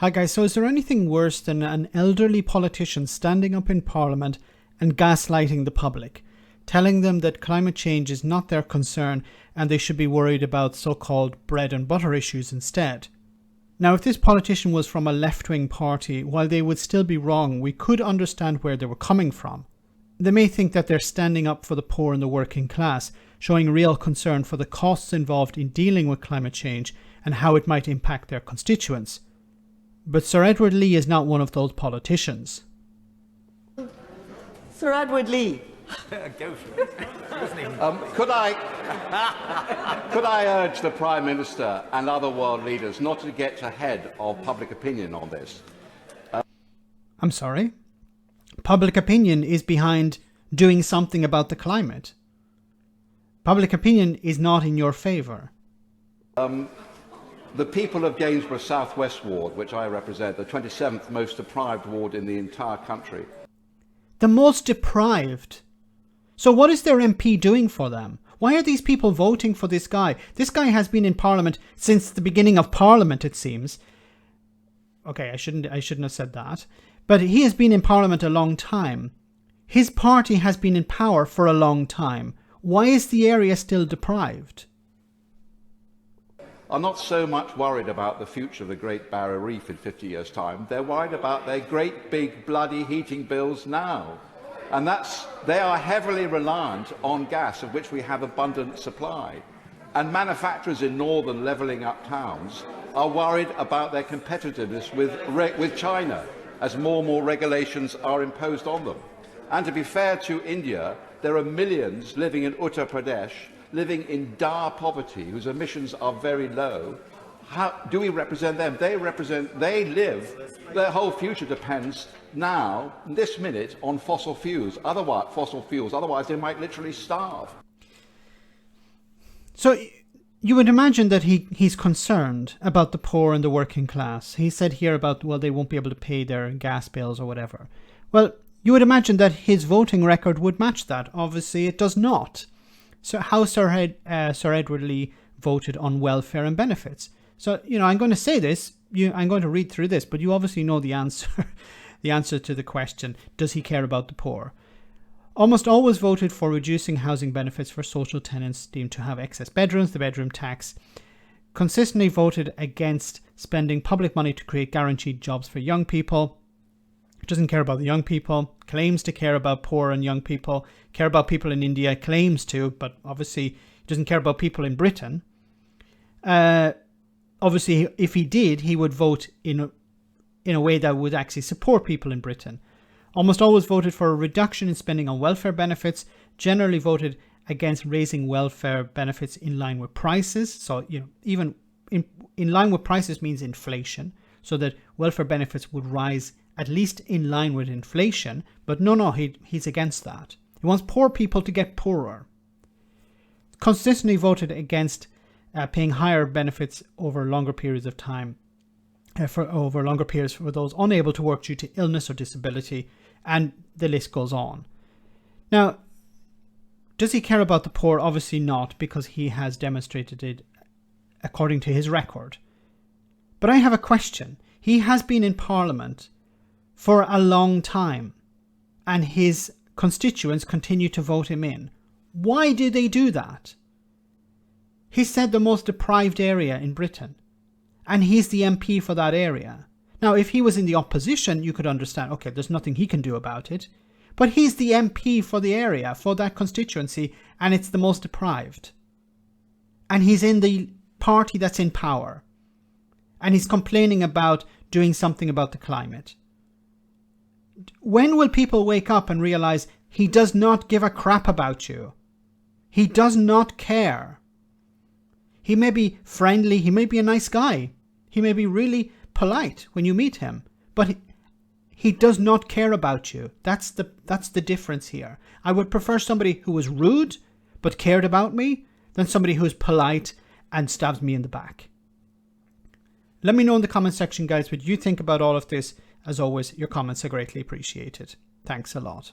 Hi guys, so is there anything worse than an elderly politician standing up in Parliament and gaslighting the public, telling them that climate change is not their concern and they should be worried about so-called bread and butter issues instead? Now, if this politician was from a left-wing party, while they would still be wrong, we could understand where they were coming from. They may think that they're standing up for the poor and the working class, showing real concern for the costs involved in dealing with climate change and how it might impact their constituents. But Sir Edward Leigh is not one of those politicians. Sir Edward Leigh. Go for it. Could I urge the Prime Minister and other world leaders not to get ahead of public opinion on this? I'm sorry? Public opinion is behind doing something about the climate. Public opinion is not in your favour. The people of Gainsborough South West Ward, which I represent, the 27th most deprived ward in the entire country. The most deprived? So what is their MP doing for them? Why are these people voting for this guy? This guy has been in Parliament since the beginning of Parliament, it seems. Okay, I shouldn't have said that. But he has been in Parliament a long time. His party has been in power for a long time. Why is the area still deprived? Are not so much worried about the future of the Great Barrier Reef in 50 years' time. They're worried about their great big bloody heating bills now. And they are heavily reliant on gas, of which we have abundant supply. And manufacturers in northern levelling up towns are worried about their competitiveness with China, as more and more regulations are imposed on them. And to be fair to India, there are millions living in Uttar Pradesh, living in dire poverty, whose emissions are very low. How do we represent them? They live, their whole future depends now, this minute, on fossil fuels. Otherwise they might literally starve. So you would imagine that he's concerned about the poor and the working class. He said here about, well, they won't be able to pay their gas bills or whatever. Well, you would imagine that his voting record would match that. Obviously, it does not. So how Sir Edward Leigh voted on welfare and benefits. So, I'm going to say this, I'm going to read through this, but you obviously know the answer, the answer to the question, does he care about the poor? Almost always voted for reducing housing benefits for social tenants deemed to have excess bedrooms, the bedroom tax. Consistently voted against spending public money to create guaranteed jobs for young people. Doesn't care about the young people, claims to care about poor and young people, care about people in India, claims to, but obviously doesn't care about people in Britain. Obviously, if he did, he would vote in a way that would actually support people in Britain. Almost always voted for a reduction in spending on welfare benefits, generally voted against raising welfare benefits in line with prices. So, even in line with prices means inflation, so that welfare benefits would rise at least in line with inflation. But no, he's against that. He wants poor people to get poorer. Consistently voted against paying higher benefits over longer periods of time, over longer periods for those unable to work due to illness or disability, and the list goes on. Now, does he care about the poor? Obviously not, because he has demonstrated it according to his record. But I have a question. He has been in Parliament for a long time, and his constituents continue to vote him in. Why do they do that? He said the most deprived area in Britain, and he's the MP for that area. Now, if he was in the opposition, you could understand, okay, there's nothing he can do about it. But he's the MP for the area, for that constituency, and it's the most deprived. And he's in the party that's in power. And he's complaining about doing something about the climate. When will people wake up and realize he does not give a crap about you? He does not care. He may be friendly, he may be a nice guy. He may be really polite when you meet him, but he does not care about you. That's the difference here. I would prefer somebody who was rude but cared about me than somebody who is polite and stabs me in the back. Let me know in the comment section, guys, what you think about all of this. As always, your comments are greatly appreciated. Thanks a lot.